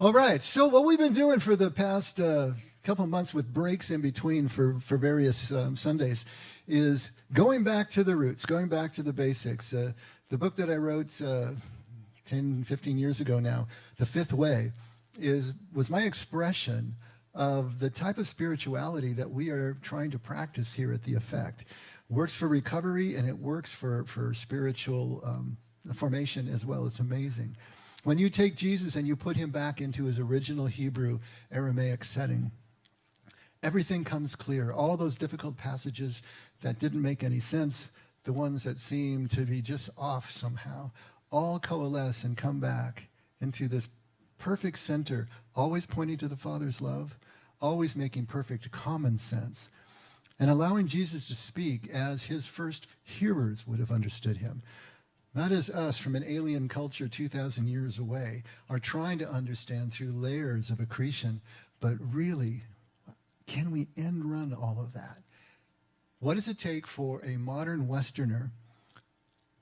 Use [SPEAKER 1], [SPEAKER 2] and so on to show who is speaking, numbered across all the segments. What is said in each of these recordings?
[SPEAKER 1] All right. So what we've been doing for the past couple months with breaks in between for various Sundays is going back to the roots, going back to the basics. The book that I wrote 10, 15 years ago now, The Fifth Way, was my expression of the type of spirituality that we are trying to practice here at The Effect. Works for recovery and it works for spiritual formation as well. It's amazing. When you take Jesus and you put him back into his original Hebrew Aramaic setting, everything comes clear. All those difficult passages that didn't make any sense, the ones that seemed to be just off somehow, all coalesce and come back into this perfect center, always pointing to the Father's love, always making perfect common sense, and allowing Jesus to speak as his first hearers would have understood him. Not as us from an alien culture 2,000 years away are trying to understand through layers of accretion, but really, can we end run all of that? What does it take for a modern Westerner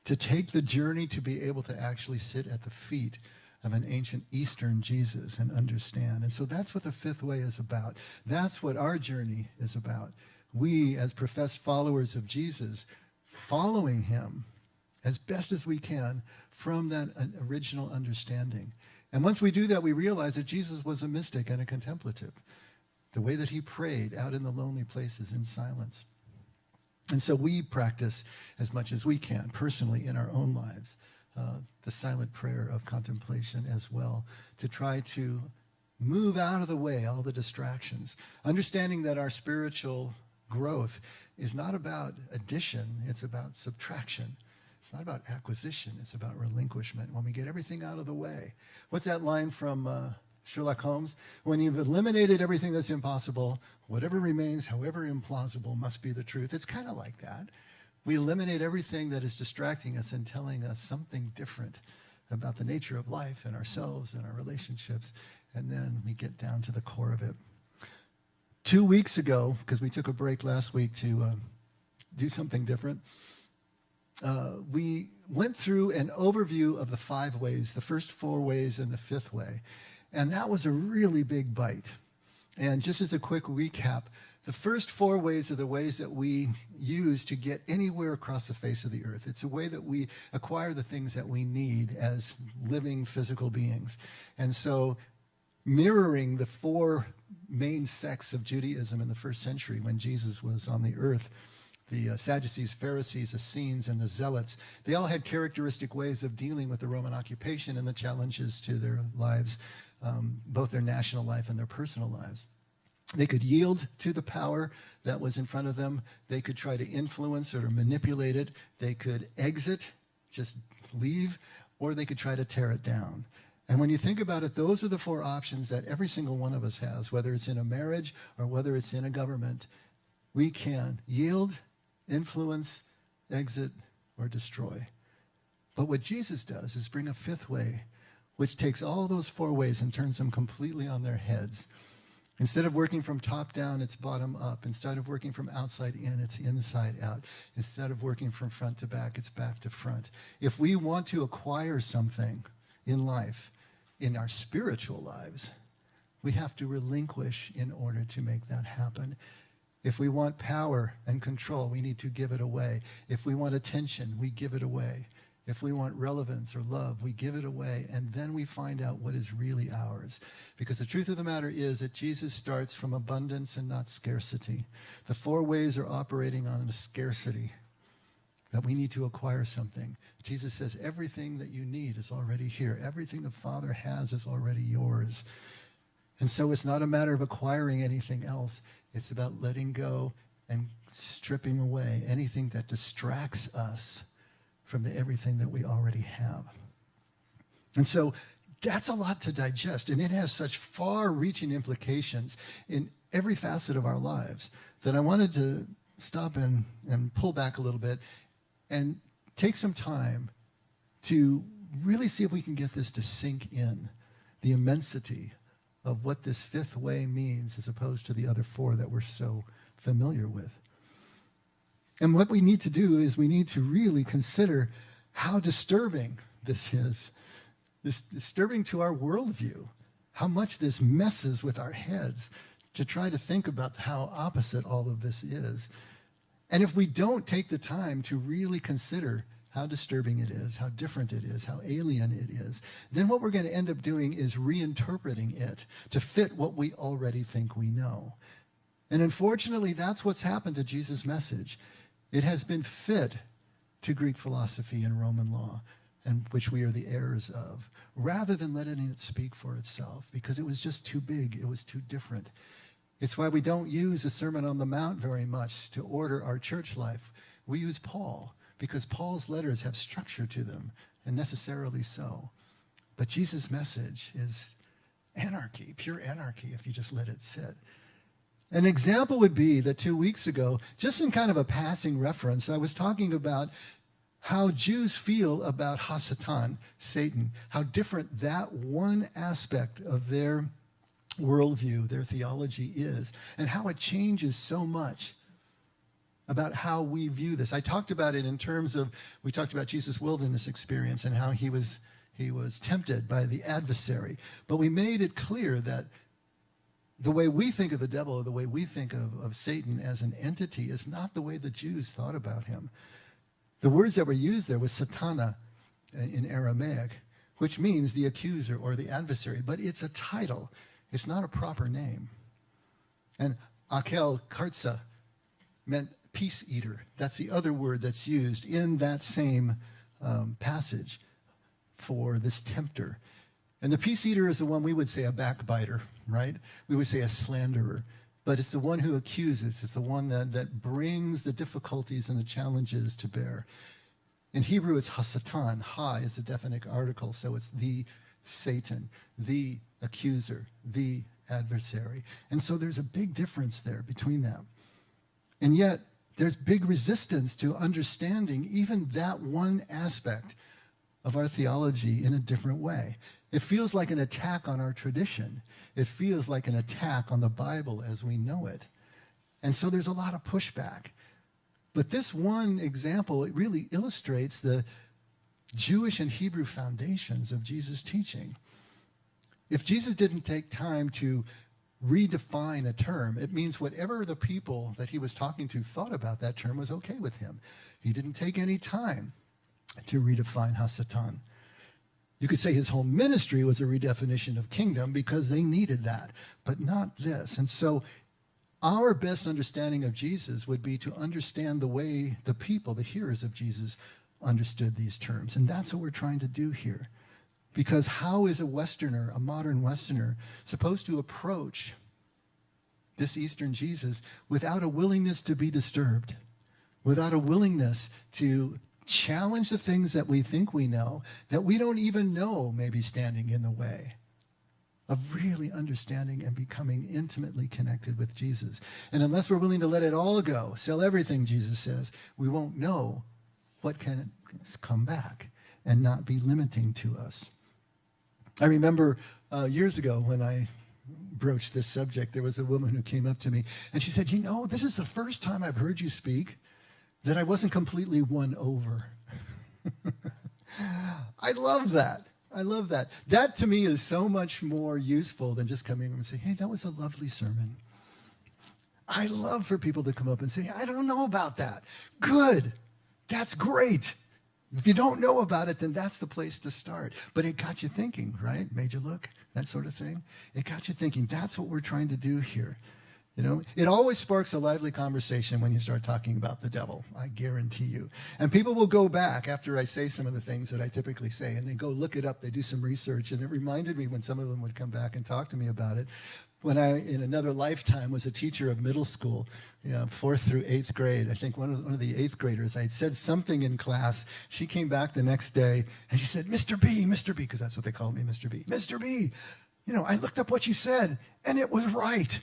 [SPEAKER 1] to take the journey to be able to actually sit at the feet of an ancient Eastern Jesus and understand? And so that's what the Fifth Way is about. That's what our journey is about. We, as professed followers of Jesus, following him as best as we can from that original understanding. And once we do that, we realize that Jesus was a mystic and a contemplative. The way that he prayed out in the lonely places in silence. And so we practice as much as we can personally in our own lives, the silent prayer of contemplation as well, to try to move out of the way all the distractions, understanding that our spiritual growth is not about addition, it's about subtraction. It's not about acquisition, it's about relinquishment. When we get everything out of the way. What's that line from Sherlock Holmes? When you've eliminated everything that's impossible, whatever remains, however implausible, must be the truth. It's kind of like that. We eliminate everything that is distracting us and telling us something different about the nature of life and ourselves and our relationships, and then we get down to the core of it. 2 weeks ago, because we took a break last week to do something different, we went through an overview of the 5 ways, the first 4 ways and the 5th way. And that was a really big bite. And just as a quick recap, the first 4 ways are the ways that we use to get anywhere across the face of the earth. It's a way that we acquire the things that we need as living physical beings. And so mirroring the 4 main sects of Judaism in the first century when Jesus was on the earth, the Sadducees, Pharisees, Essenes, and the Zealots, they all had characteristic ways of dealing with the Roman occupation and the challenges to their lives, both their national life and their personal lives. They could yield to the power that was in front of them. They could try to influence or manipulate it. They could exit, just leave, or they could try to tear it down. And when you think about it, those are the 4 options that every single one of us has, whether it's in a marriage or whether it's in a government. We can yield, influence, exit, or destroy. But what Jesus does is bring a 5th way, which takes all those 4 ways and turns them completely on their heads. Instead of working from top down, it's bottom up. Instead of working from outside in, it's inside out. Instead of working from front to back, it's back to front. If we want to acquire something in life, in our spiritual lives, we have to relinquish in order to make that happen. If we want power and control, we need to give it away. If we want attention, we give it away. If we want relevance or love, we give it away, and then we find out what is really ours. Because the truth of the matter is that Jesus starts from abundance and not scarcity. The 4 ways are operating on a scarcity, that we need to acquire something. Jesus says everything that you need is already here. Everything the Father has is already yours. And so it's not a matter of acquiring anything else. It's about letting go and stripping away anything that distracts us from everything that we already have. And so that's a lot to digest, and it has such far-reaching implications in every facet of our lives that I wanted to stop and pull back a little bit and take some time to really see if we can get this to sink in, the immensity of what this 5th way means as opposed to the other 4 that we're so familiar with. And what we need to do is we need to really consider how disturbing this is. This disturbing to our worldview, how much this messes with our heads to try to think about how opposite all of this is. And if we don't take the time to really consider how disturbing it is, how different it is, how alien it is, then what we're going to end up doing is reinterpreting it to fit what we already think we know. And unfortunately, that's what's happened to Jesus' message. It has been fit to Greek philosophy and Roman law, and which we are the heirs of, rather than letting it speak for itself, because it was just too big, it was too different. It's why we don't use the Sermon on the Mount very much to order our church life. We use Paul, because Paul's letters have structure to them, and necessarily so. But Jesus' message is anarchy, pure anarchy, if you just let it sit. An example would be that 2 weeks ago, just in kind of a passing reference, I was talking about how Jews feel about Hasatan, Satan, how different that one aspect of their worldview, their theology is, and how it changes so much about how we view this. I talked about it in terms of, we talked about Jesus' wilderness experience and how he was tempted by the adversary. But we made it clear that the way we think of the devil, or the way we think of Satan as an entity, is not the way the Jews thought about him. The words that were used there was satana in Aramaic, which means the accuser or the adversary, but it's a title. It's not a proper name. And akel kartsa meant peace eater. That's the other word that's used in that same passage for this tempter. And the peace eater is the one we would say a backbiter, right? We would say a slanderer. But it's the one who accuses. It's the one that brings the difficulties and the challenges to bear. In Hebrew, it's hasatan. Ha is a definite article, so it's the Satan, the accuser, the adversary. And so there's a big difference there between them. And yet, there's big resistance to understanding even that one aspect of our theology in a different way. It feels like an attack on our tradition. It feels like an attack on the Bible as we know it. And so there's a lot of pushback. But this one example, it really illustrates the Jewish and Hebrew foundations of Jesus' teaching. If Jesus didn't take time to redefine a term, it means whatever the people that he was talking to thought about that term was okay with him. He didn't take any time to redefine Hasatan. You could say his whole ministry was a redefinition of kingdom because they needed that, but not this. And so our best understanding of Jesus would be to understand the way the people, the hearers of Jesus, understood these terms. And that's what we're trying to do here. Because how is a Westerner, a modern Westerner, supposed to approach this Eastern Jesus without a willingness to be disturbed, without a willingness to challenge the things that we think we know, that we don't even know may be standing in the way of really understanding and becoming intimately connected with Jesus? And unless we're willing to let it all go, sell everything, Jesus says, we won't know what can come back and not be limiting to us. I remember years ago when I broached this subject, there was a woman who came up to me and she said, this is the first time I've heard you speak that I wasn't completely won over. I love that. I love that. That to me is so much more useful than just coming and saying, hey, that was a lovely sermon. I love for people to come up and say, I don't know about that. Good. That's great. If you don't know about it, then that's the place to start. But it got you thinking, right? Made you look, that sort of thing. It got you thinking. That's what we're trying to do here. It always sparks a lively conversation when you start talking about the devil, I guarantee you. And people will go back after I say some of the things that I typically say, and they go look it up, they do some research, and it reminded me when some of them would come back and talk to me about it. When I, in another lifetime, was a teacher of middle school, 4th through 8th grade, I think one of the 8th graders, I had said something in class. She came back the next day, and she said, Mr. B, because that's what they called me, Mr. B. Mr. B, I looked up what you said, and it was right.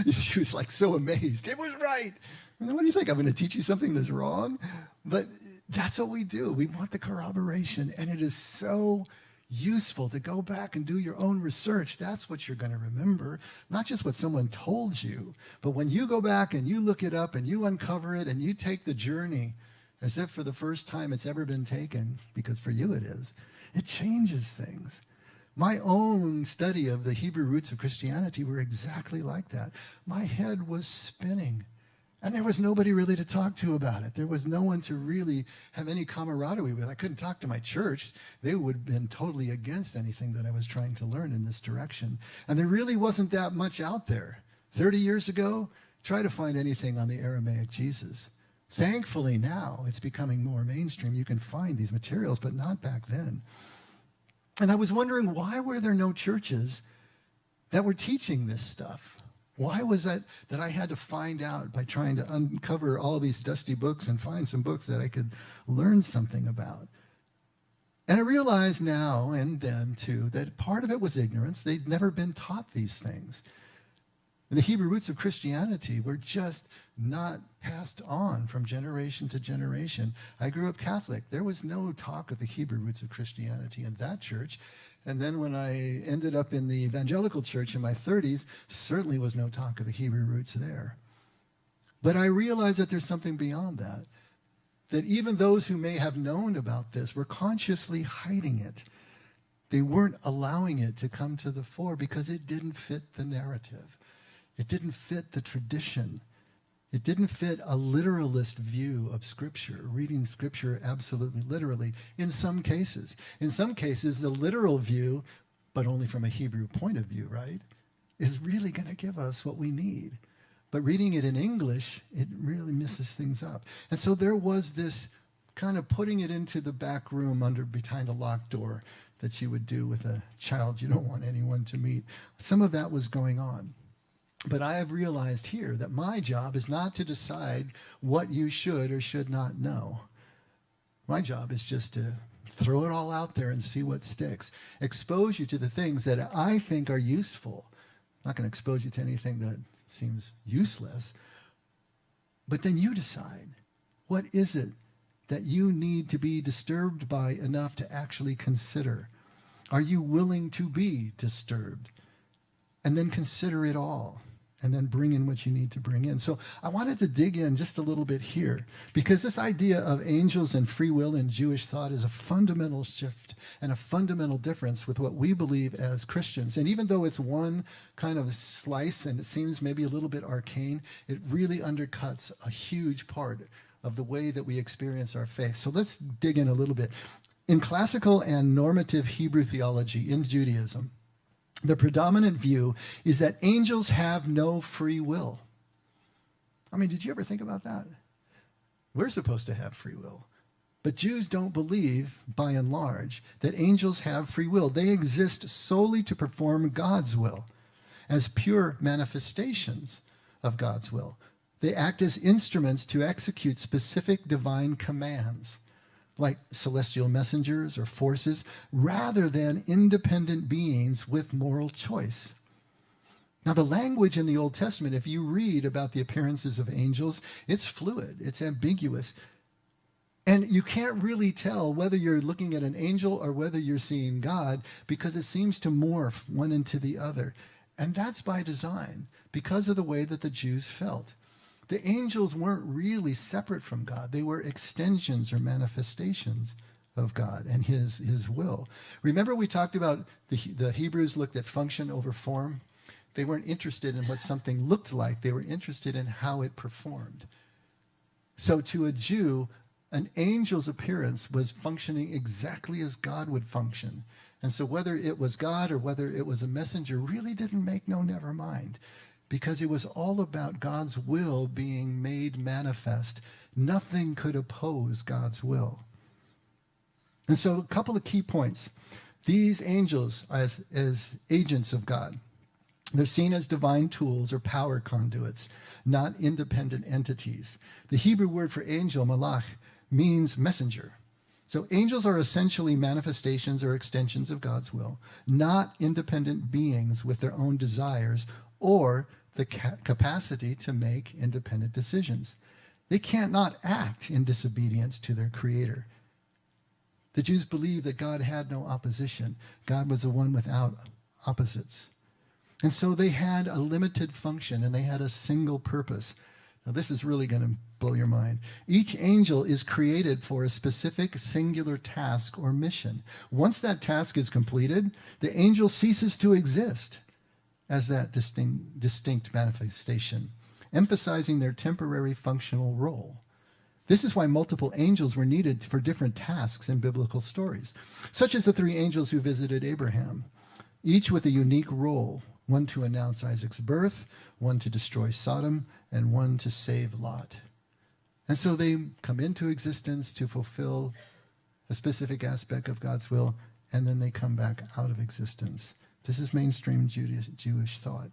[SPEAKER 1] She was like so amazed. It was right. What do you think? I'm going to teach you something that's wrong? But that's what we do. We want the corroboration, and it is so useful to go back and do your own research. That's what you're going to remember, not just what someone told you, but when you go back and you look it up and you uncover it and you take the journey as if for the first time it's ever been taken, because for you it is, it changes things. My own study of the Hebrew roots of Christianity were exactly like that. My head was spinning, and there was nobody really to talk to about it. There was no one to really have any camaraderie with. I couldn't talk to my church. They would have been totally against anything that I was trying to learn in this direction. And there really wasn't that much out there. 30 years ago, try to find anything on the Aramaic Jesus. Thankfully now, it's becoming more mainstream. You can find these materials, but not back then. And I was wondering, why were there no churches that were teaching this stuff? Why was that I had to find out by trying to uncover all these dusty books and find some books that I could learn something about? And I realize now and then, too, that part of it was ignorance. They'd never been taught these things. And the Hebrew roots of Christianity were just not passed on from generation to generation. I grew up Catholic. There was no talk of the Hebrew roots of Christianity in that church. And then when I ended up in the evangelical church in my 30s, certainly was no talk of the Hebrew roots there. But I realized that there's something beyond that, that even those who may have known about this were consciously hiding it. They weren't allowing it to come to the fore because it didn't fit the narrative. It didn't fit the tradition. It didn't fit a literalist view of Scripture, reading Scripture absolutely literally in some cases. In some cases, the literal view, but only from a Hebrew point of view, right, is really going to give us what we need. But reading it in English, it really messes things up. And so there was this kind of putting it into the back room behind a locked door that you would do with a child you don't want anyone to meet. Some of that was going on. But I have realized here that my job is not to decide what you should or should not know. My job is just to throw it all out there and see what sticks. Expose you to the things that I think are useful. I'm not going to expose you to anything that seems useless. But then you decide, what is it that you need to be disturbed by enough to actually consider? Are you willing to be disturbed? And then consider it all. And then bring in what you need to bring in. So I wanted to dig in just a little bit here, because this idea of angels and free will in Jewish thought is a fundamental shift and a fundamental difference with what we believe as Christians. And even though it's one kind of slice and it seems maybe a little bit arcane, it really undercuts a huge part of the way that we experience our faith. So let's dig in a little bit. In classical and normative Hebrew theology in Judaism, the predominant view is that angels have no free will. I mean, did you ever think about that? We're supposed to have free will. But Jews don't believe, by and large, that angels have free will. They exist solely to perform God's will, as pure manifestations of God's will. They act as instruments to execute specific divine commands, like celestial messengers or forces, rather than independent beings with moral choice. Now, the language in the Old Testament, if you read about the appearances of angels, it's fluid, it's ambiguous. And you can't really tell whether you're looking at an angel or whether you're seeing God, because it seems to morph one into the other. And that's by design, because of the way that the Jews felt. The angels weren't really separate from God. They were extensions or manifestations of God and his will. Remember we talked about the Hebrews looked at function over form? They weren't interested in what something looked like. They were interested in how it performed. So to a Jew, an angel's appearance was functioning exactly as God would function. And so whether it was God or whether it was a messenger really didn't make no never mind, because it was all about God's will being made manifest. Nothing could oppose God's will. And so a couple of key points. These angels as agents of God, they're seen as divine tools or power conduits, not independent entities. The Hebrew word for angel, malach, means messenger. So angels are essentially manifestations or extensions of God's will, not independent beings with their own desires or the capacity to make independent decisions. They can't not act in disobedience to their Creator. The Jews believed that God had no opposition. God was the one without opposites. And so they had a limited function and they had a single purpose. Now this is really going to blow your mind. Each angel is created for a specific singular task or mission. Once that task is completed, the angel ceases to exist as that distinct manifestation, emphasizing their temporary functional role. This is why multiple angels were needed for different tasks in biblical stories, such as the three angels who visited Abraham, each with a unique role, one to announce Isaac's birth, one to destroy Sodom, and one to save Lot. And so they come into existence to fulfill a specific aspect of God's will, and then they come back out of existence. This is mainstream Jewish thought.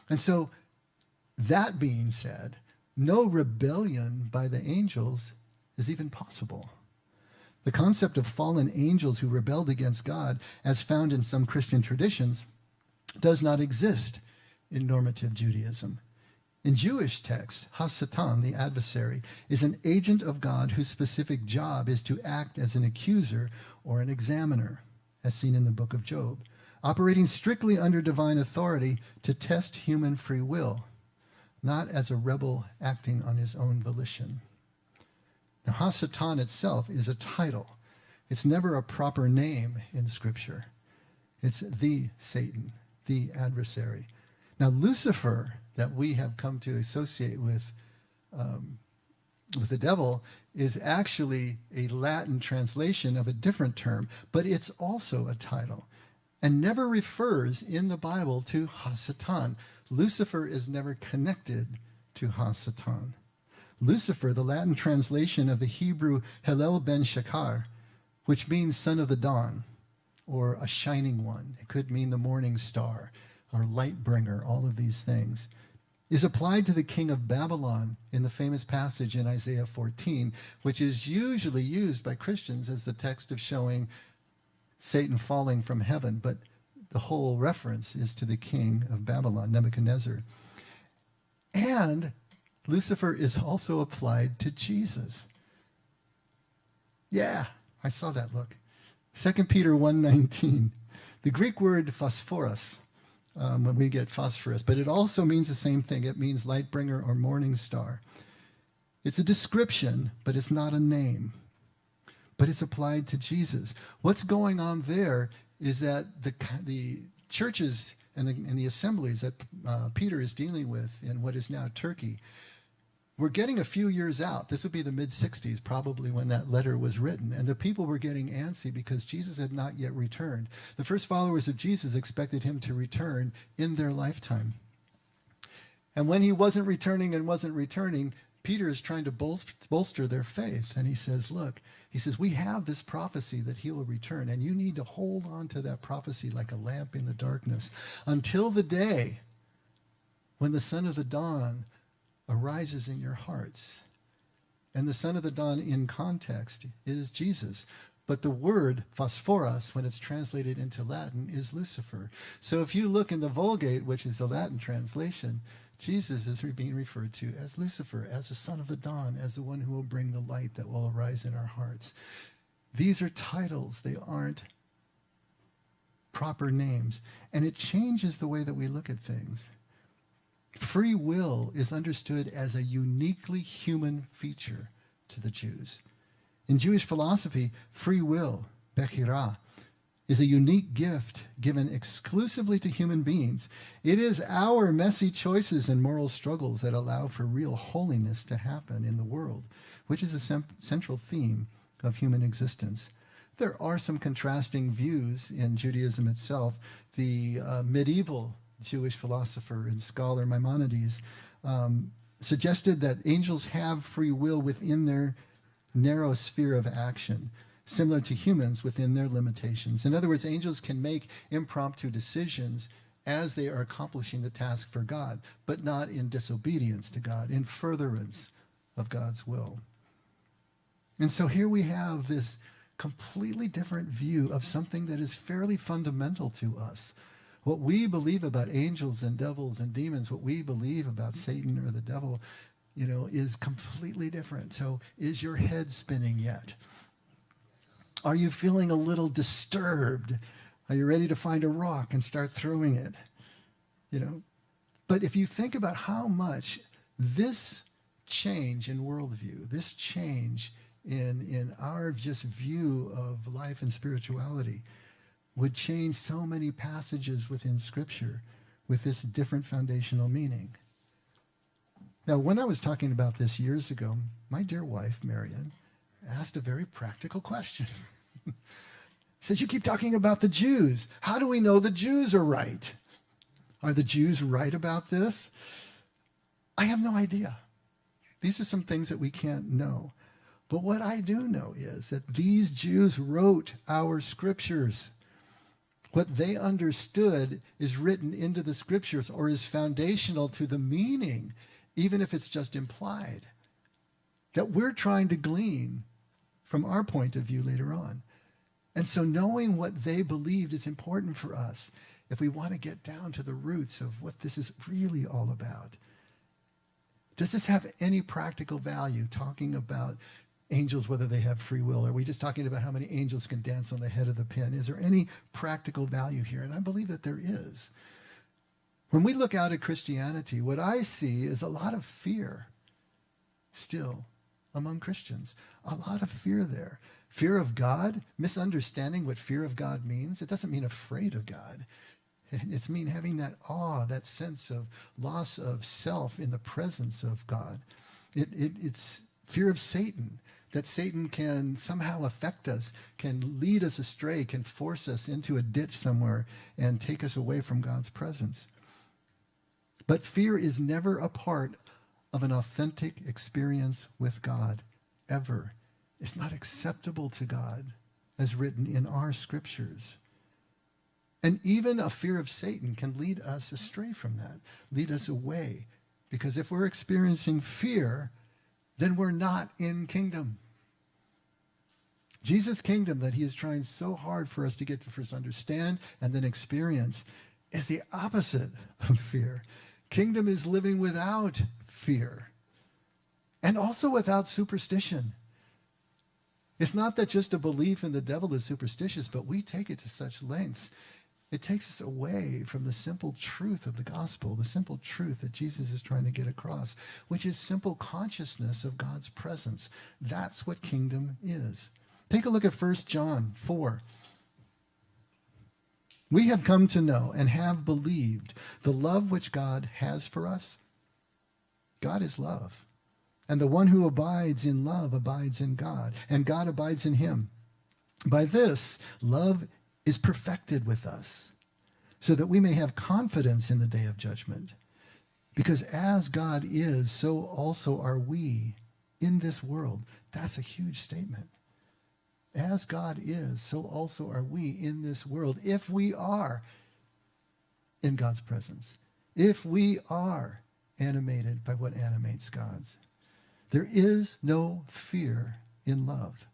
[SPEAKER 1] And so, that being said, no rebellion by the angels is even possible. The concept of fallen angels who rebelled against God, as found in some Christian traditions, does not exist in normative Judaism. In Jewish texts, Hasatan, the adversary, is an agent of God whose specific job is to act as an accuser or an examiner, as seen in the book of Job, operating strictly under divine authority to test human free will, not as a rebel acting on his own volition. Now, Hasatan itself is a title. It's never a proper name in Scripture. It's the Satan, the adversary. Now, Lucifer, that we have come to associate with the devil, is actually a Latin translation of a different term, but it's also a title and never refers in the Bible to Hasatan. Lucifer is never connected to Hasatan. Lucifer, the Latin translation of the Hebrew Hillel ben Shachar, which means son of the dawn, or a shining one. It could mean the morning star, or light bringer, all of these things, is applied to the king of Babylon in the famous passage in Isaiah 14, which is usually used by Christians as the text of showing Satan falling from heaven, but the whole reference is to the king of Babylon, Nebuchadnezzar. And Lucifer is also applied to Jesus. Yeah, I saw that look. 2 Peter 1:19. The Greek word phosphoros, when we get phosphorus, but it also means the same thing. It means light bringer or morning star. It's a description, but it's not a name. But it's applied to Jesus. What's going on there is that the churches and the assemblies that Peter is dealing with in what is now Turkey, we're getting a few years out. This would be the mid-60s, probably, when that letter was written. And the people were getting antsy because Jesus had not yet returned. The first followers of Jesus expected him to return in their lifetime. And when he wasn't returning, Peter is trying to bolster their faith. And he says, look, we have this prophecy that he will return, and you need to hold on to that prophecy like a lamp in the darkness until the day when the Son of the Dawn arises in your hearts. And the Son of the Dawn in context is Jesus. But the word phosphoros, when it's translated into Latin, is Lucifer. So if you look in the Vulgate, which is the Latin translation, Jesus is being referred to as Lucifer, as the Son of the Dawn, as the one who will bring the light that will arise in our hearts. These are titles. They aren't proper names. And it changes the way that we look at things. Free will is understood as a uniquely human feature to the Jews. In Jewish philosophy, free will, bechira, is a unique gift given exclusively to human beings. It is our messy choices and moral struggles that allow for real holiness to happen in the world, which is a central theme of human existence. There are some contrasting views in Judaism itself. The medieval Jewish philosopher and scholar Maimonides suggested that angels have free will within their narrow sphere of action, similar to humans within their limitations. In other words, angels can make impromptu decisions as they are accomplishing the task for God, but not in disobedience to God, in furtherance of God's will. And so here we have this completely different view of something that is fairly fundamental to us. What we believe about angels and devils and demons, what we believe about Satan or the devil, is completely different. So is your head spinning yet? Are you feeling a little disturbed? Are you ready to find a rock and start throwing it? But if you think about how much this change in worldview, this change in our just view of life and spirituality would change so many passages within Scripture with this different foundational meaning. Now, when I was talking about this years ago, my dear wife, Marion, asked a very practical question. Says, you keep talking about the Jews. How do we know the Jews are right? Are the Jews right about this? I have no idea. These are some things that we can't know. But what I do know is that these Jews wrote our scriptures. What they understood is written into the scriptures or is foundational to the meaning, even if it's just implied, that we're trying to glean from our point of view later on. And so knowing what they believed is important for us if we want to get down to the roots of what this is really all about. Does this have any practical value, talking about angels, whether they have free will? Are we just talking about how many angels can dance on the head of the pin? Is there any practical value here? And I believe that there is. When we look out at Christianity, what I see is a lot of fear still among Christians. A lot of fear there. Fear of God, misunderstanding what fear of God means. It doesn't mean afraid of God. It's mean having that awe, that sense of loss of self in the presence of God. It's fear of Satan, that Satan can somehow affect us, can lead us astray, can force us into a ditch somewhere and take us away from God's presence. But fear is never a part of an authentic experience with God, ever. It's not acceptable to God as written in our scriptures. And even a fear of Satan can lead us astray from that, lead us away. Because if we're experiencing fear, then we're not in kingdom. Jesus' kingdom that he is trying so hard for us to get to first understand and then experience is the opposite of fear. Kingdom is living without fear and also without superstition. It's not that just a belief in the devil is superstitious, but we take it to such lengths. It takes us away from the simple truth of the gospel, the simple truth that Jesus is trying to get across, which is simple consciousness of God's presence. That's what kingdom is. Take a look at 1 John 4. We have come to know and have believed the love which God has for us. God is love. And the one who abides in love abides in God, and God abides in him. By this, love is perfected with us, so that we may have confidence in the day of judgment. Because as God is, so also are we in this world. That's a huge statement. As God is, so also are we in this world, if we are in God's presence, if we are animated by what animates God's. There is no fear in love,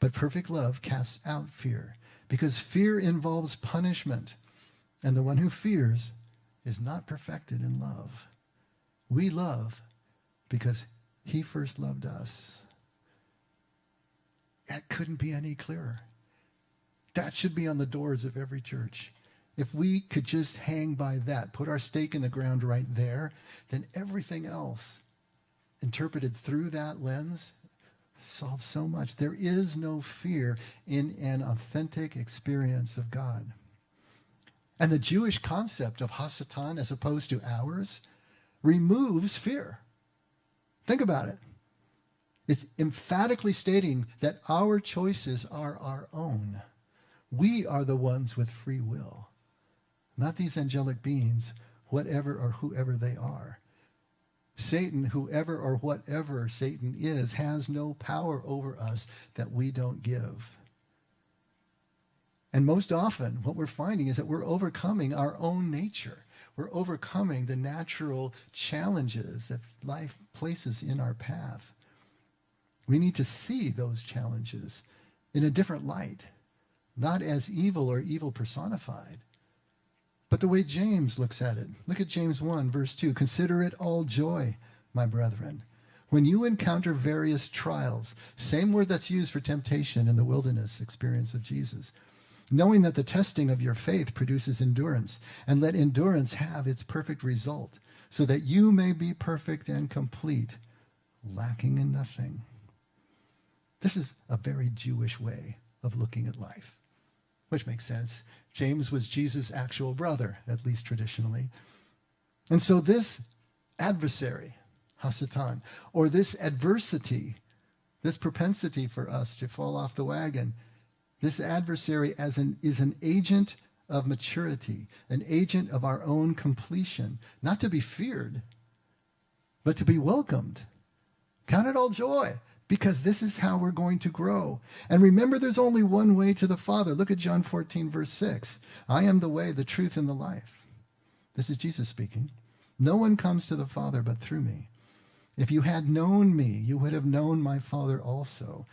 [SPEAKER 1] but perfect love casts out fear, because fear involves punishment, and the one who fears is not perfected in love. We love because he first loved us. That couldn't be any clearer. That should be on the doors of every church. If we could just hang by that, put our stake in the ground right there, then everything else interpreted through that lens solves so much. There is no fear in an authentic experience of God. And the Jewish concept of Hasatan, as opposed to ours, removes fear. Think about it. It's emphatically stating that our choices are our own. We are the ones with free will, not these angelic beings, whatever or whoever they are. Satan, whoever or whatever Satan is, has no power over us that we don't give. And most often, what we're finding is that we're overcoming our own nature. We're overcoming the natural challenges that life places in our path. We need to see those challenges in a different light, not as evil or evil personified, but the way James looks at it. Look at James 1, verse 2. Consider it all joy, my brethren, when you encounter various trials, same word that's used for temptation in the wilderness experience of Jesus, knowing that the testing of your faith produces endurance, and let endurance have its perfect result, so that you may be perfect and complete, lacking in nothing. This is a very Jewish way of looking at life, which makes sense. James was Jesus' actual brother, at least traditionally. And so this adversary, Hasatan, or this adversity, this propensity for us to fall off the wagon, this adversary is an agent of maturity, an agent of our own completion, not to be feared, but to be welcomed. Count it all joy, because this is how we're going to grow. And remember, there's only one way to the Father. Look at John 14, verse 6. I am the way, the truth, and the life. This is Jesus speaking. No one comes to the Father but through me. If you had known me, you would have known my Father also.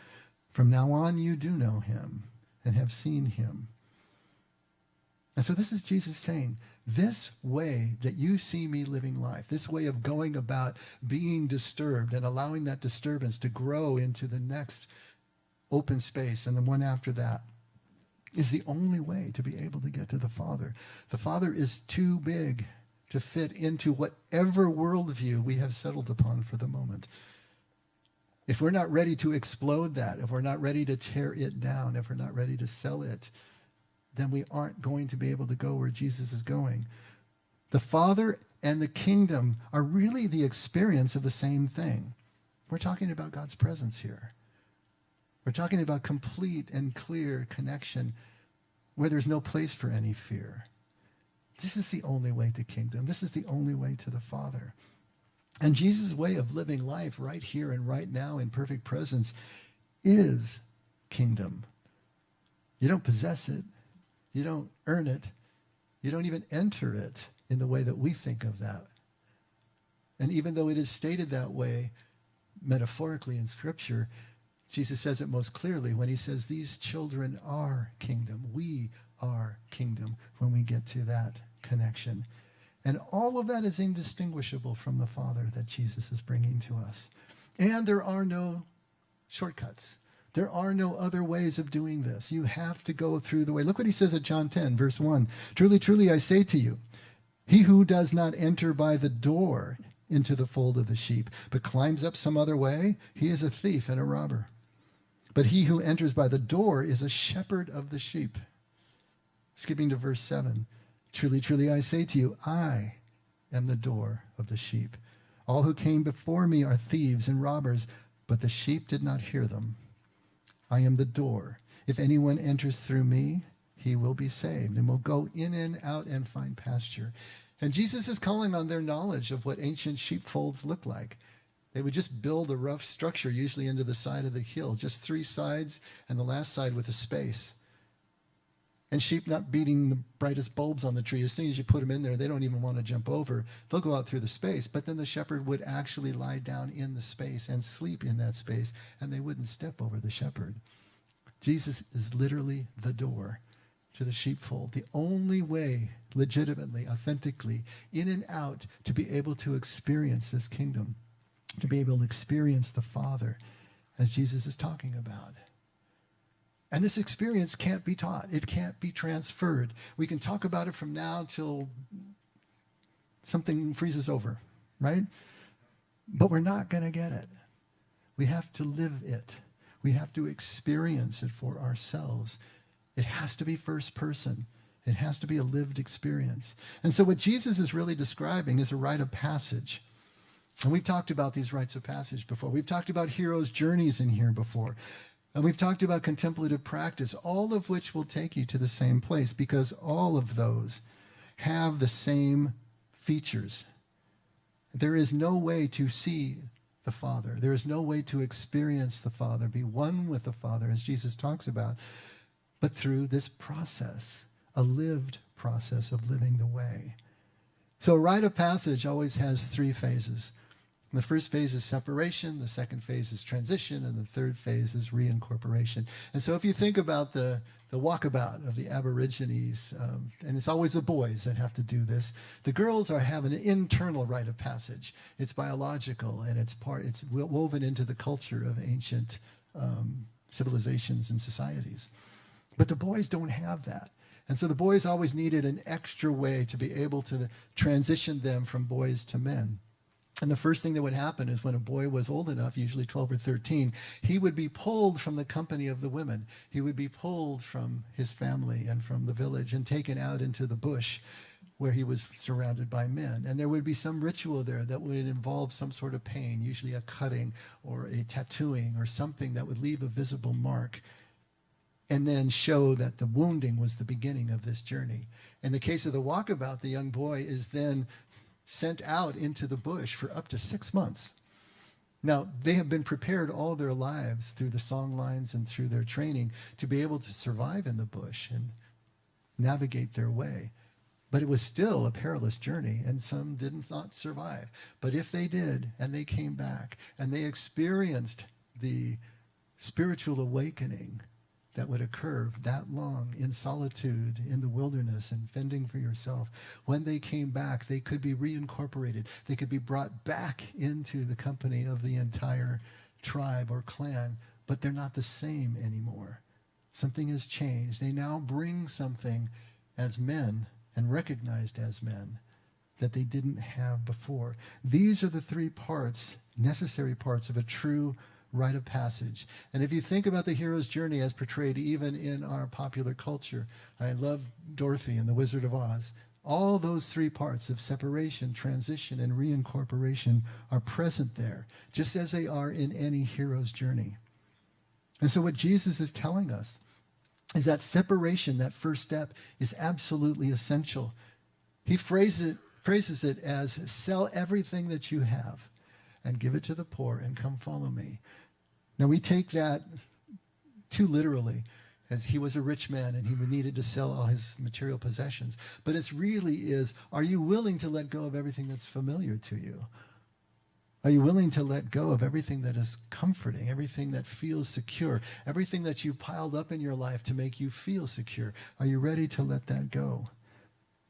[SPEAKER 1] From now on, you do know him and have seen him. And so this is Jesus saying, this way that you see me living life, this way of going about being disturbed and allowing that disturbance to grow into the next open space and the one after that, is the only way to be able to get to the Father. The Father is too big to fit into whatever worldview we have settled upon for the moment. If we're not ready to explode that, if we're not ready to tear it down, if we're not ready to sell it, then we aren't going to be able to go where Jesus is going. The Father and the kingdom are really the experience of the same thing. We're talking about God's presence here. We're talking about complete and clear connection where there's no place for any fear. This is the only way to kingdom. This is the only way to the Father. And Jesus' way of living life right here and right now in perfect presence is kingdom. You don't possess it. You don't earn it. You don't even enter it in the way that we think of that. And even though it is stated that way metaphorically in Scripture, Jesus says it most clearly when he says these children are kingdom. We are kingdom when we get to that connection. And all of that is indistinguishable from the Father that Jesus is bringing to us. And there are no shortcuts. There are no other ways of doing this. You have to go through the way. Look what he says at John 10, verse 1. Truly, truly, I say to you, he who does not enter by the door into the fold of the sheep, but climbs up some other way, he is a thief and a robber. But he who enters by the door is a shepherd of the sheep. Skipping to verse 7. Truly, truly, I say to you, I am the door of the sheep. All who came before me are thieves and robbers, but the sheep did not hear them. I am the door. If anyone enters through me, he will be saved and will go in and out and find pasture. And Jesus is calling on their knowledge of what ancient sheepfolds look like. They would just build a rough structure, usually into the side of the hill, just 3 sides and the last side with a space. And sheep not beating the brightest bulbs on the tree. As soon as you put them in there, they don't even want to jump over. They'll go out through the space. But then the shepherd would actually lie down in the space and sleep in that space, and they wouldn't step over the shepherd. Jesus is literally the door to the sheepfold. The only way, legitimately, authentically, in and out, to be able to experience this kingdom, to be able to experience the Father, as Jesus is talking about. And this experience can't be taught. It can't be transferred. We can talk about it from now till something freezes over, right? But we're not going to get it. We have to live it. We have to experience it for ourselves. It has to be first person. It has to be a lived experience. And so what Jesus is really describing is a rite of passage. And we've talked about these rites of passage before. We've talked about heroes' journeys in here before. And we've talked about contemplative practice, all of which will take you to the same place because all of those have the same features. There is no way to see the Father. There is no way to experience the Father, be one with the Father, as Jesus talks about, but through this process, a lived process of living the way. So a rite of passage always has 3 phases. The first phase is separation, the second phase is transition, and the third phase is reincorporation. And so if you think about the walkabout of the Aborigines, and it's always the boys that have to do this, the girls have an internal rite of passage. It's biological, and it's woven into the culture of ancient civilizations and societies. But the boys don't have that. And so the boys always needed an extra way to be able to transition them from boys to men. And the first thing that would happen is when a boy was old enough, usually 12 or 13, he would be pulled from the company of the women. He would be pulled from his family and from the village and taken out into the bush where he was surrounded by men. And there would be some ritual there that would involve some sort of pain, usually a cutting or a tattooing or something that would leave a visible mark and then show that the wounding was the beginning of this journey. In the case of the walkabout, the young boy is then sent out into the bush for up to 6 months. Now, they have been prepared all their lives through the song lines and through their training to be able to survive in the bush and navigate their way. But it was still a perilous journey, and some did not survive. But if they did, and they came back, and they experienced the spiritual awakening that would occur that long in solitude, in the wilderness, and fending for yourself. When they came back, they could be reincorporated. They could be brought back into the company of the entire tribe or clan, but they're not the same anymore. Something has changed. They now bring something as men and recognized as men that they didn't have before. These are the 3 parts, necessary parts of a true rite of passage. And if you think about the hero's journey as portrayed even in our popular culture, I love Dorothy and the Wizard of Oz. All those 3 parts of separation, transition, and reincorporation are present there, just as they are in any hero's journey. And so what Jesus is telling us is that separation, that first step, is absolutely essential. He phrases it as, sell everything that you have and give it to the poor and come follow me. Now we take that too literally, as he was a rich man and he needed to sell all his material possessions. But it really is, are you willing to let go of everything that's familiar to you? Are you willing to let go of everything that is comforting, everything that feels secure, everything that you piled up in your life to make you feel secure? Are you ready to let that go?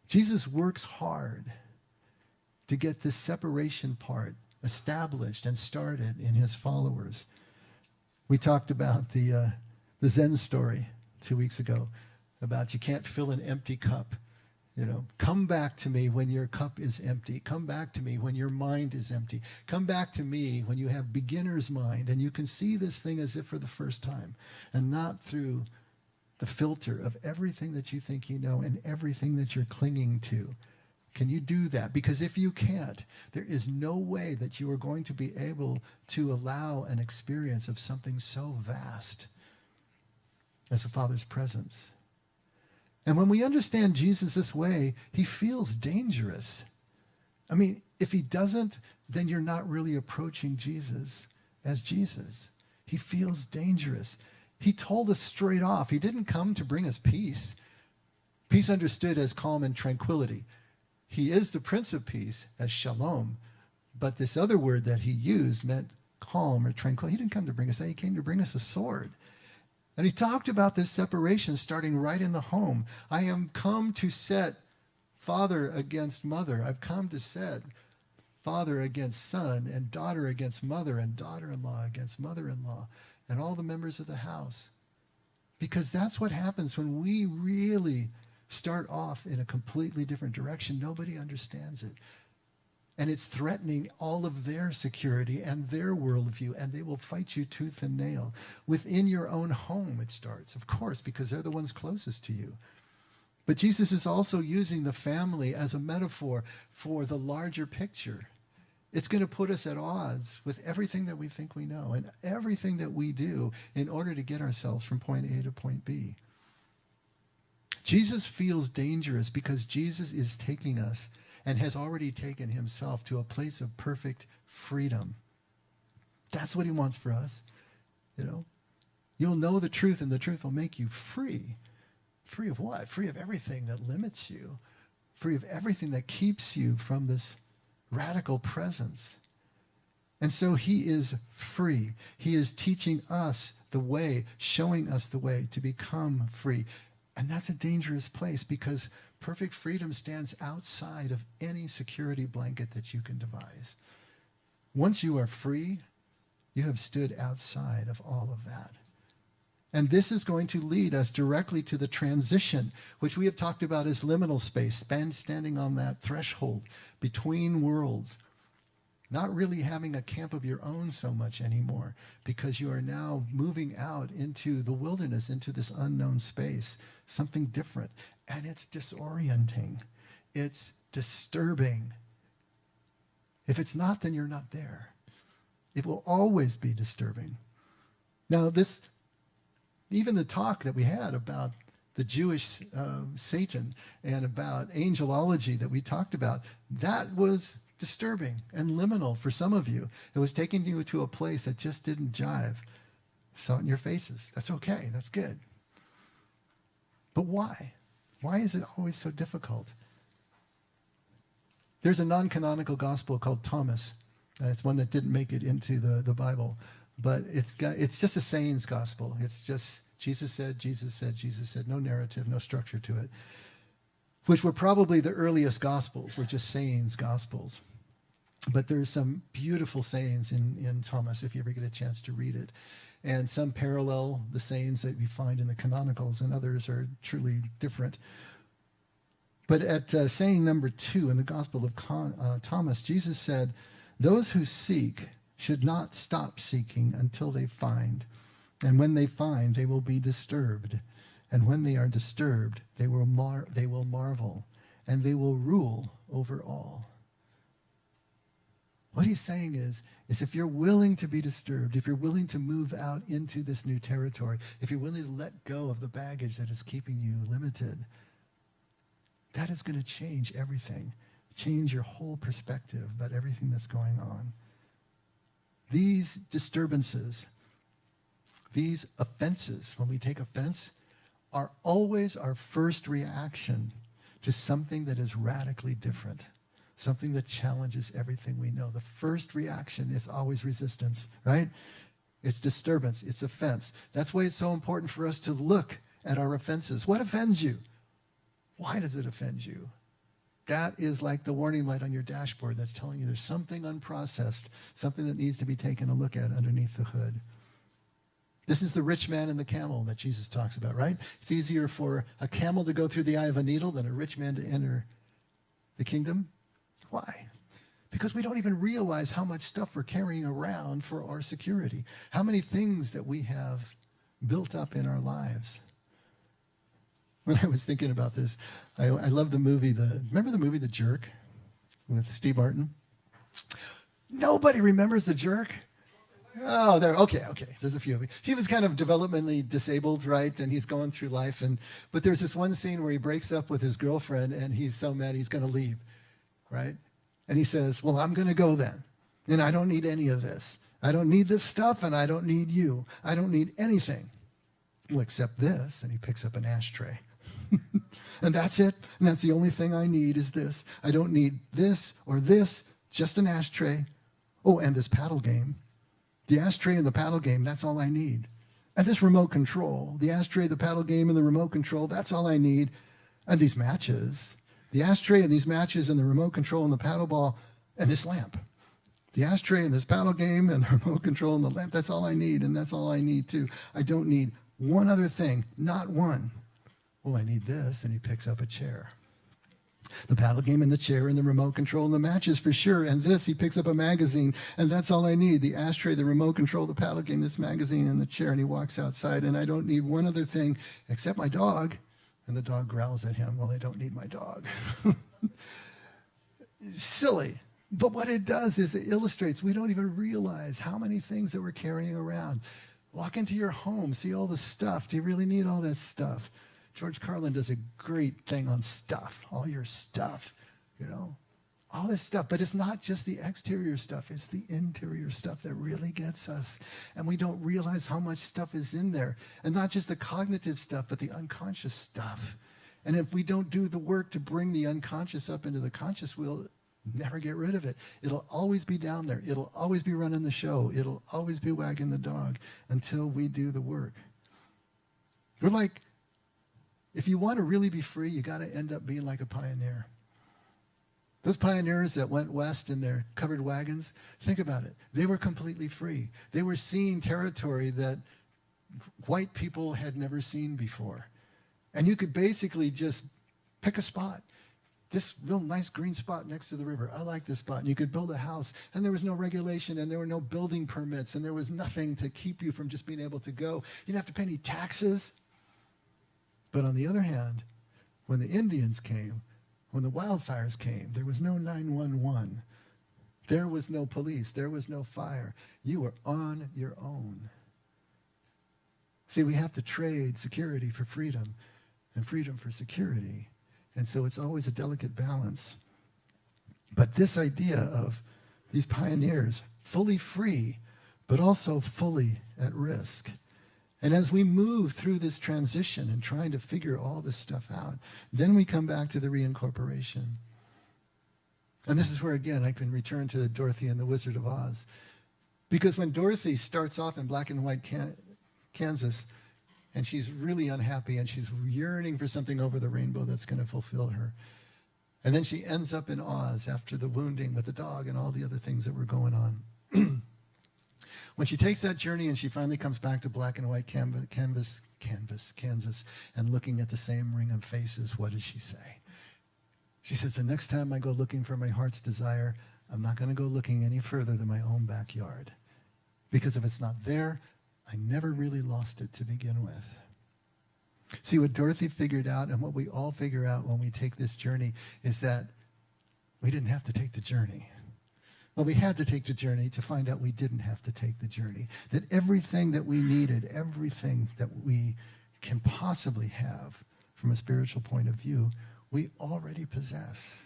[SPEAKER 1] Jesus works hard to get this separation part established and started in his followers. We talked about the Zen story 2 weeks ago about you can't fill an empty cup. You know, come back to me when your cup is empty. Come back to me when your mind is empty. Come back to me when you have beginner's mind and you can see this thing as if for the first time and not through the filter of everything that you think you know and everything that you're clinging to. Can you do that? Because if you can't, there is no way that you are going to be able to allow an experience of something so vast as the Father's presence. And when we understand Jesus this way, he feels dangerous. I mean, if he doesn't, then you're not really approaching Jesus as Jesus. He feels dangerous. He told us straight off, he didn't come to bring us peace. Peace understood as calm and tranquility. He is the Prince of Peace as shalom, but this other word that he used meant calm or tranquil. He didn't come to bring us that. He came to bring us a sword. And he talked about this separation starting right in the home. I am come to set father against mother. I've come to set father against son and daughter against mother and daughter-in-law against mother-in-law and all the members of the house. Because that's what happens when we really start off in a completely different direction. Nobody understands it. And it's threatening all of their security and their worldview, and they will fight you tooth and nail. Within your own home it starts, of course, because they're the ones closest to you. But Jesus is also using the family as a metaphor for the larger picture. It's going to put us at odds with everything that we think we know and everything that we do in order to get ourselves from point A to point B. Jesus feels dangerous because Jesus is taking us and has already taken himself to a place of perfect freedom. That's what he wants for us. You know, you'll know the truth and the truth will make you free. Free of what? Free of everything that limits you. Free of everything that keeps you from this radical presence. And so he is free. He is teaching us the way, showing us the way to become free. And that's a dangerous place because perfect freedom stands outside of any security blanket that you can devise. Once you are free, you have stood outside of all of that. And this is going to lead us directly to the transition, which we have talked about as liminal space, standing on that threshold between worlds, not really having a camp of your own so much anymore, because you are now moving out into the wilderness, into this unknown space, something different. And it's disorienting. It's disturbing. If it's not, then you're not there. It will always be disturbing. Now, even the talk that we had about the Jewish Satan and about angelology that we talked about, that was disturbing and liminal for some of you. It was taking you to a place that just didn't jive. Saw it in your faces. That's okay. That's good. But why? Why is it always so difficult? There's a non-canonical gospel called Thomas. It's one that didn't make it into the Bible. But it's just a sayings gospel. It's just Jesus said, Jesus said, Jesus said. No narrative, no structure to it. Which were probably the earliest gospels, were just sayings gospels. But there's some beautiful sayings in Thomas, if you ever get a chance to read it. And some parallel the sayings that we find in the canonicals, and others are truly different. But at saying number 2 in the Gospel of Thomas, Jesus said, "Those who seek should not stop seeking until they find. And when they find, they will be disturbed. And when they are disturbed, they will marvel, and they will rule over all." What he's saying is if you're willing to be disturbed, if you're willing to move out into this new territory, if you're willing to let go of the baggage that is keeping you limited, that is going to change everything, change your whole perspective about everything that's going on. These disturbances, these offenses, when we take offense, are always our first reaction to something that is radically different, something that challenges everything we know. The first reaction is always resistance, right? It's disturbance, it's offense. That's why it's so important for us to look at our offenses. What offends you? Why does it offend you? That is like the warning light on your dashboard that's telling you there's something unprocessed, something that needs to be taken a look at underneath the hood. This is the rich man and the camel that Jesus talks about, right? It's easier for a camel to go through the eye of a needle than a rich man to enter the kingdom. Why? Because we don't even realize how much stuff we're carrying around for our security. How many things that we have built up in our lives. When I was thinking about this, I love the movie, remember the movie The Jerk with Steve Martin? Nobody remembers The Jerk? Oh, okay. There's a few of you. He was kind of developmentally disabled, right? And he's going through life. But there's this one scene where he breaks up with his girlfriend and he's so mad he's going to leave, right? And he says, "Well, I'm going to go then. And I don't need any of this. I don't need this stuff and I don't need you. I don't need anything. Well, except this." And he picks up an ashtray. And that's it. And that's the only thing I need is this. I don't need this or this, just an ashtray. Oh, and this paddle game. The ashtray and the paddle game, that's all I need. And this remote control, the ashtray, the paddle game, and the remote control, that's all I need. And these matches, the ashtray and these matches and the remote control and the paddle ball and this lamp. The ashtray and this paddle game and the remote control and the lamp, that's all I need. And that's all I need too. I don't need one other thing, not one. Well, I need this. And he picks up a chair. The paddle game and the chair and the remote control and the matches for sure. And this, he picks up a magazine. And that's all I need. The ashtray, the remote control, the paddle game, this magazine, and the chair. And he walks outside. And I don't need one other thing except my dog. And the dog growls at him. Well, I don't need my dog. Silly. But what it does is it illustrates we don't even realize how many things that we're carrying around. Walk into your home. See all the stuff. Do you really need all that stuff? George Carlin does a great thing on stuff, all your stuff, all this stuff. But it's not just the exterior stuff. It's the interior stuff that really gets us. And we don't realize how much stuff is in there. And not just the cognitive stuff, but the unconscious stuff. And if we don't do the work to bring the unconscious up into the conscious, we'll never get rid of it. It'll always be down there. It'll always be running the show. It'll always be wagging the dog until we do the work. We're like, if you want to really be free, you got to end up being like a pioneer. Those pioneers that went west in their covered wagons, think about it. They were completely free. They were seeing territory that white people had never seen before. And you could basically just pick a spot. This real nice green spot next to the river. I like this spot. And you could build a house, and there was no regulation, and there were no building permits, and there was nothing to keep you from just being able to go. You didn't have to pay any taxes. But on the other hand, when the Indians came, when the wildfires came, there was no 911. There was no police. There was no fire. You were on your own. See, we have to trade security for freedom and freedom for security. And so it's always a delicate balance. But this idea of these pioneers, fully free, but also fully at risk. And as we move through this transition and trying to figure all this stuff out, then we come back to the reincorporation. And this is where, again, I can return to Dorothy and the Wizard of Oz. Because when Dorothy starts off in black and white Kansas, and she's really unhappy, and she's yearning for something over the rainbow that's going to fulfill her. And then she ends up in Oz after the wounding with the dog and all the other things that were going on. When she takes that journey and she finally comes back to black and white Kansas, and looking at the same ring of faces, what does she say? She says, the next time I go looking for my heart's desire, I'm not going to go looking any further than my own backyard. Because if it's not there, I never really lost it to begin with. See, what Dorothy figured out and what we all figure out when we take this journey is that we didn't have to take the journey. Well, we had to take the journey to find out we didn't have to take the journey. That everything that we needed, everything that we can possibly have from a spiritual point of view, we already possess.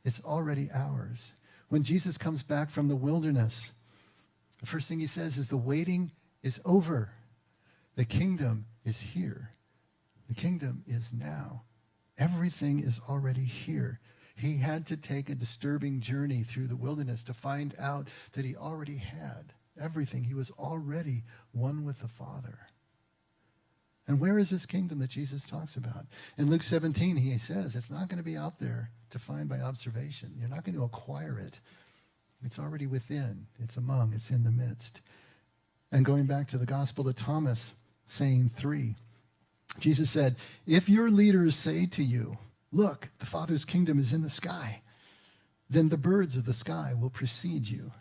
[SPEAKER 1] It's already ours. When Jesus comes back from the wilderness, the first thing he says is the waiting is over. The kingdom is here. The kingdom is now. Everything is already here. He had to take a disturbing journey through the wilderness to find out that he already had everything. He was already one with the Father. And where is this kingdom that Jesus talks about? In Luke 17, he says it's not going to be out there to find by observation. You're not going to acquire it. It's already within. It's among. It's in the midst. And going back to the Gospel of Thomas, saying 3, Jesus said, if your leaders say to you, look, the Father's kingdom is in the sky, then the birds of the sky will precede you.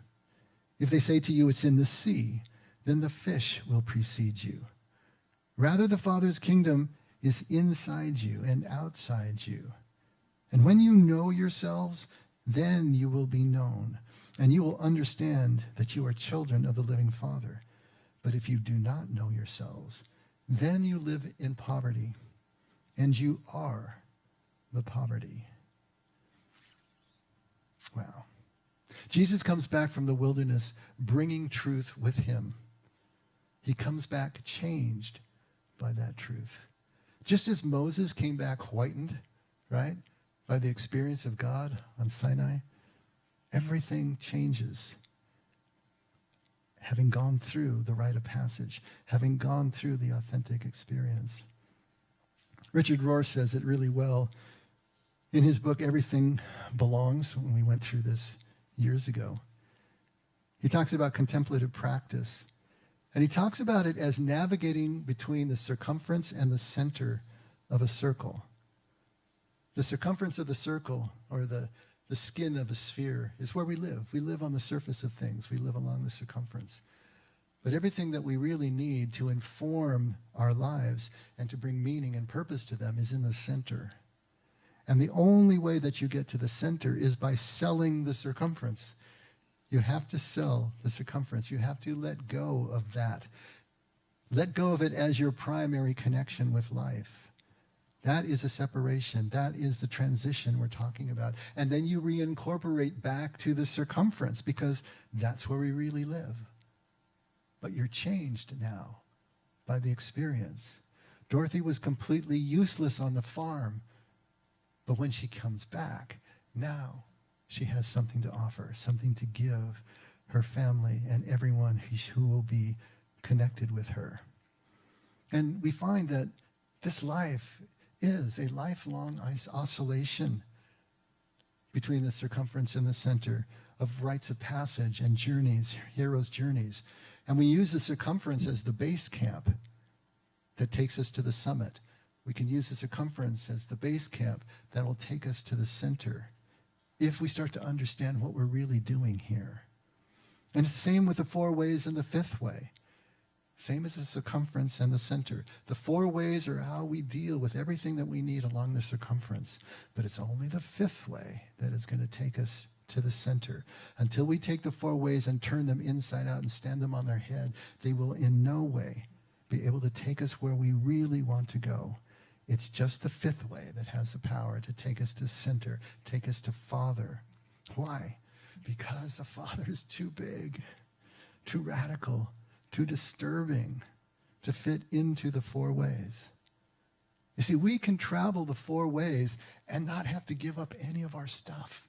[SPEAKER 1] If they say to you, it's in the sea, then the fish will precede you. Rather, the Father's kingdom is inside you and outside you. And when you know yourselves, then you will be known, and you will understand that you are children of the living Father. But if you do not know yourselves, then you live in poverty, and you are the poverty. Wow. Jesus comes back from the wilderness bringing truth with him. He comes back changed by that truth. Just as Moses came back whitened, right, by the experience of God on Sinai, everything changes. Having gone through the rite of passage, having gone through the authentic experience. Richard Rohr says it really well in his book, Everything Belongs, when we went through this years ago. He talks about contemplative practice, and he talks about it as navigating between the circumference and the center of a circle. The circumference of the circle, or the skin of a sphere, is where we live. We live on the surface of things. We live along the circumference. But everything that we really need to inform our lives and to bring meaning and purpose to them is in the center. And the only way that you get to the center is by selling the circumference. You have to sell the circumference. You have to let go of that. Let go of it as your primary connection with life. That is a separation. That is the transition we're talking about. And then you reincorporate back to the circumference because that's where we really live. But you're changed now by the experience. Dorothy was completely useless on the farm. But when she comes back, now she has something to offer, something to give her family and everyone who will be connected with her. And we find that this life is a lifelong oscillation between the circumference and the center of rites of passage and journeys, heroes' journeys. And we use the circumference as the base camp that takes us to the summit. We can use the circumference as the base camp that will take us to the center if we start to understand what we're really doing here. And it's the same with the 4 ways and the 5th way. Same as the circumference and the center. The 4 ways are how we deal with everything that we need along the circumference. But it's only the 5th way that is going to take us to the center. Until we take the 4 ways and turn them inside out and stand them on their head, they will in no way be able to take us where we really want to go. It's just the 5th way that has the power to take us to center, take us to Father. Why? Because the Father is too big, too radical, too disturbing to fit into the 4 ways. You see, we can travel the 4 ways and not have to give up any of our stuff.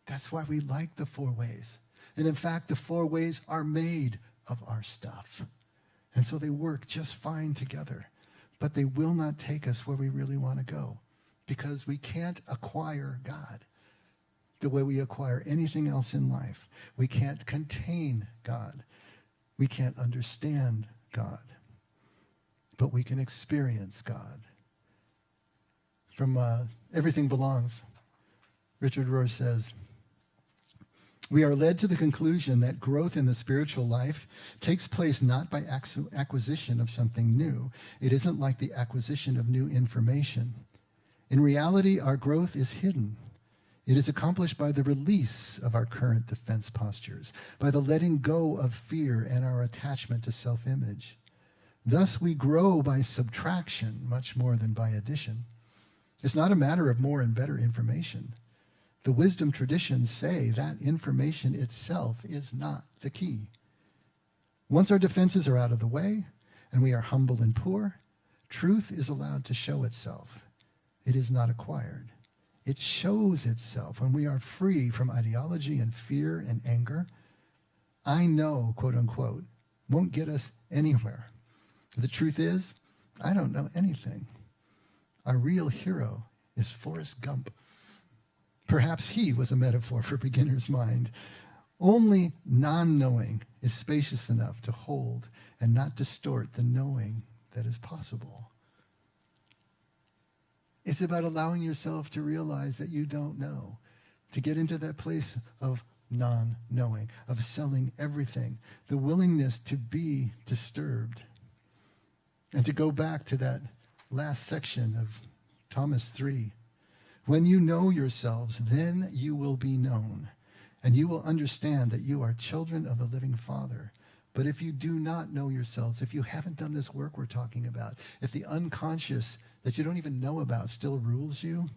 [SPEAKER 1] That's why we like the 4 ways. And in fact, the 4 ways are made of our stuff. And so they work just fine together. But they will not take us where we really want to go, because we can't acquire God the way we acquire anything else in life. We can't contain God. We can't understand God. But we can experience God. From Everything Belongs, Richard Rohr says, "We are led to the conclusion that growth in the spiritual life takes place not by acquisition of something new. It isn't like the acquisition of new information. In reality, our growth is hidden. It is accomplished by the release of our current defense postures, by the letting go of fear and our attachment to self-image. Thus, we grow by subtraction much more than by addition. It's not a matter of more and better information. The wisdom traditions say that information itself is not the key. Once our defenses are out of the way and we are humble and poor, truth is allowed to show itself. It is not acquired. It shows itself when we are free from ideology and fear and anger. I know, quote unquote, won't get us anywhere. The truth is, I don't know anything. Our real hero is Forrest Gump. Perhaps he was a metaphor for beginner's mind. Only non-knowing is spacious enough to hold and not distort the knowing that is possible." It's about allowing yourself to realize that you don't know, to get into that place of non-knowing, of selling everything, the willingness to be disturbed. And to go back to that last section of Thomas 3, "When you know yourselves, then you will be known, and you will understand that you are children of the living Father. But if you do not know yourselves, if you haven't done this work we're talking about, if the unconscious that you don't even know about still rules you,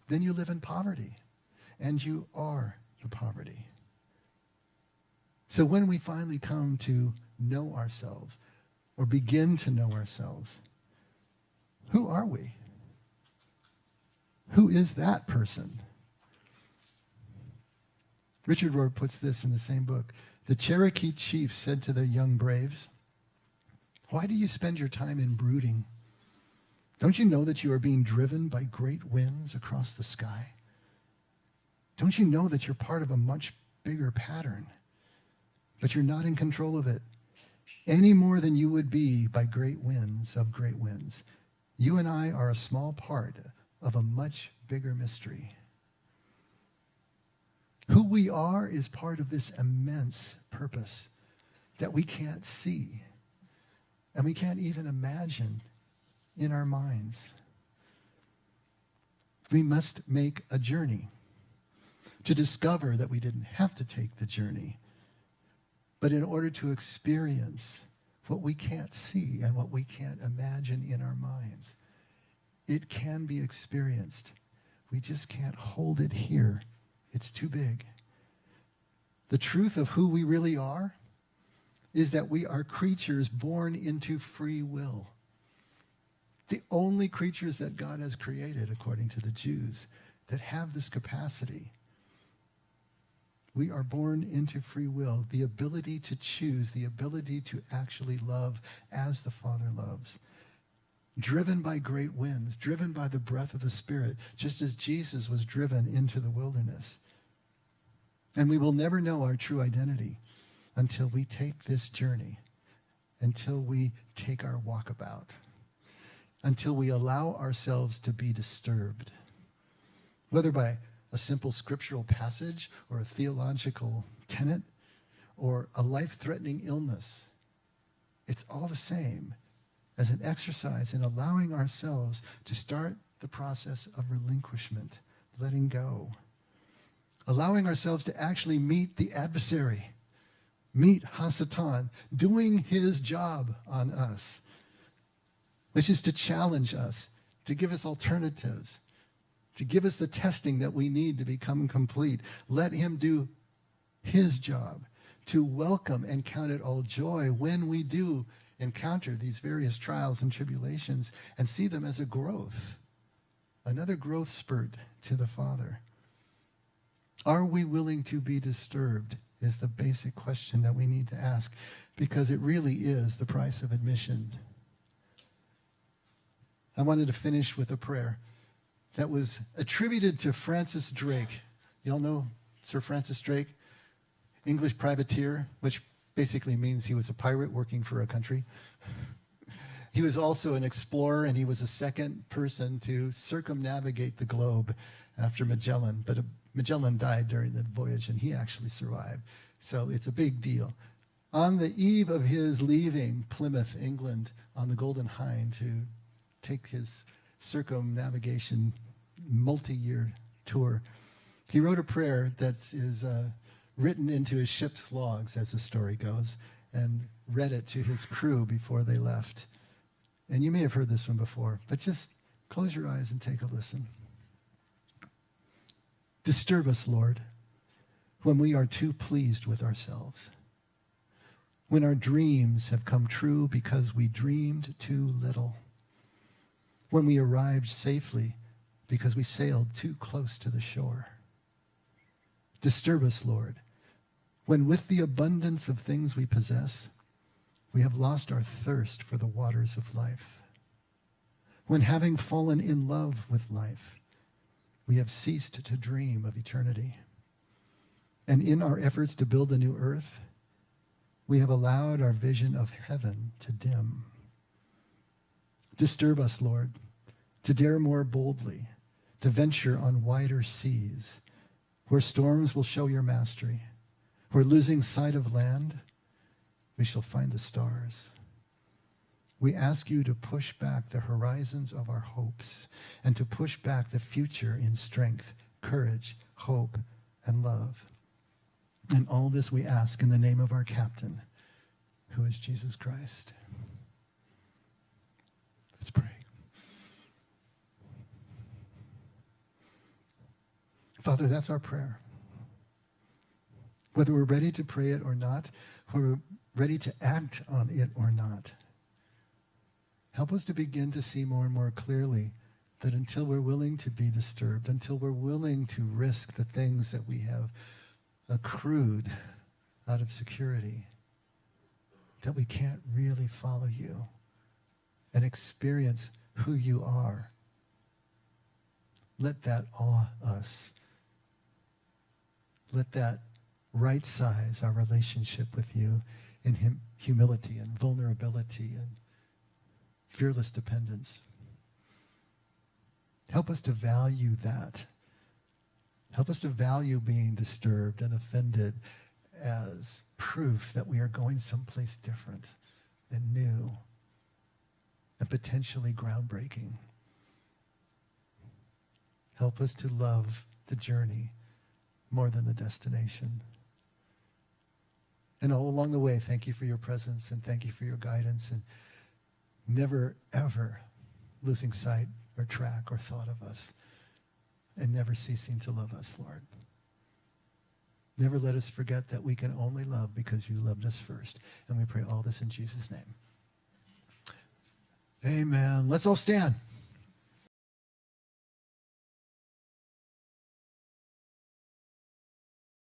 [SPEAKER 1] then you live in poverty, and you are the poverty." So when we finally come to know ourselves, or begin to know ourselves, who are we? Who is that person? Richard Rohr puts this in the same book. "The Cherokee chief said to their young braves, 'Why do you spend your time in brooding? Don't you know that you are being driven by great winds across the sky? Don't you know that you're part of a much bigger pattern, but you're not in control of it any more than you would be by great winds of great winds? You and I are a small part of a much bigger mystery.' Who we are is part of this immense purpose that we can't see and we can't even imagine in our minds. We must make a journey to discover that we didn't have to take the journey, but in order to experience what we can't see and what we can't imagine in our minds. It can be experienced. We just can't hold it here. It's too big. The truth of who we really are is that we are creatures born into free will. The only creatures that God has created, according to the Jews, that have this capacity. We are born into free will, the ability to choose, the ability to actually love as the Father loves. Driven by great winds, driven by the breath of the Spirit, just as Jesus was driven into the wilderness. And we will never know our true identity until we take this journey, until we take our walkabout. until we allow ourselves to be disturbed, whether by a simple scriptural passage or a theological tenet or a life-threatening illness. It's all the same as an exercise in allowing ourselves to start the process of relinquishment, letting go, allowing ourselves to actually meet the adversary, meet Hasatan, doing his job on us, which is to challenge us, to give us alternatives, to give us the testing that we need to become complete. Let him do his job, to welcome and count it all joy when we do encounter these various trials and tribulations, and see them as a growth, another growth spurt to the Father. Are we willing to be disturbed is the basic question that we need to ask, because it really is the price of admission. I wanted to finish with a prayer that was attributed to Francis Drake. You all know Sir Francis Drake, English privateer, which basically means he was a pirate working for a country. He was also an explorer, and he was the second person to circumnavigate the globe after Magellan. But Magellan died during the voyage, and he actually survived. So it's a big deal. On the eve of his leaving Plymouth, England, on the Golden Hind to take his circumnavigation multi-year tour, he wrote a prayer that is written into his ship's logs, as the story goes, and read it to his crew before they left. And you may have heard this one before, but just close your eyes and take a listen. Disturb us, Lord, when we are too pleased with ourselves, when our dreams have come true because we dreamed too little, when we arrived safely because we sailed too close to the shore. Disturb us, Lord, when with the abundance of things we possess, we have lost our thirst for the waters of life. When having fallen in love with life, we have ceased to dream of eternity. And in our efforts to build a new earth, we have allowed our vision of heaven to dim. Disturb us, Lord, to dare more boldly, to venture on wider seas, where storms will show your mastery, where losing sight of land, we shall find the stars. We ask you to push back the horizons of our hopes and to push back the future in strength, courage, hope, and love. And all this we ask in the name of our captain, who is Jesus Christ. Let's pray. Father, that's our prayer. Whether we're ready to pray it or not, whether we're ready to act on it or not, help us to begin to see more and more clearly that until we're willing to be disturbed, until we're willing to risk the things that we have accrued out of security, that we can't really follow you and experience who you are. Let that awe us. Let that right size our relationship with you in humility and vulnerability and fearless dependence. Help us to value that. Help us to value being disturbed and offended as proof that we are going someplace different and new and potentially groundbreaking. Help us to love the journey more than the destination. And all along the way, thank you for your presence and thank you for your guidance, and never, ever losing sight or track or thought of us, and never ceasing to love us, Lord. Never let us forget that we can only love because you loved us first. And we pray all this in Jesus' name. Amen. Let's all stand.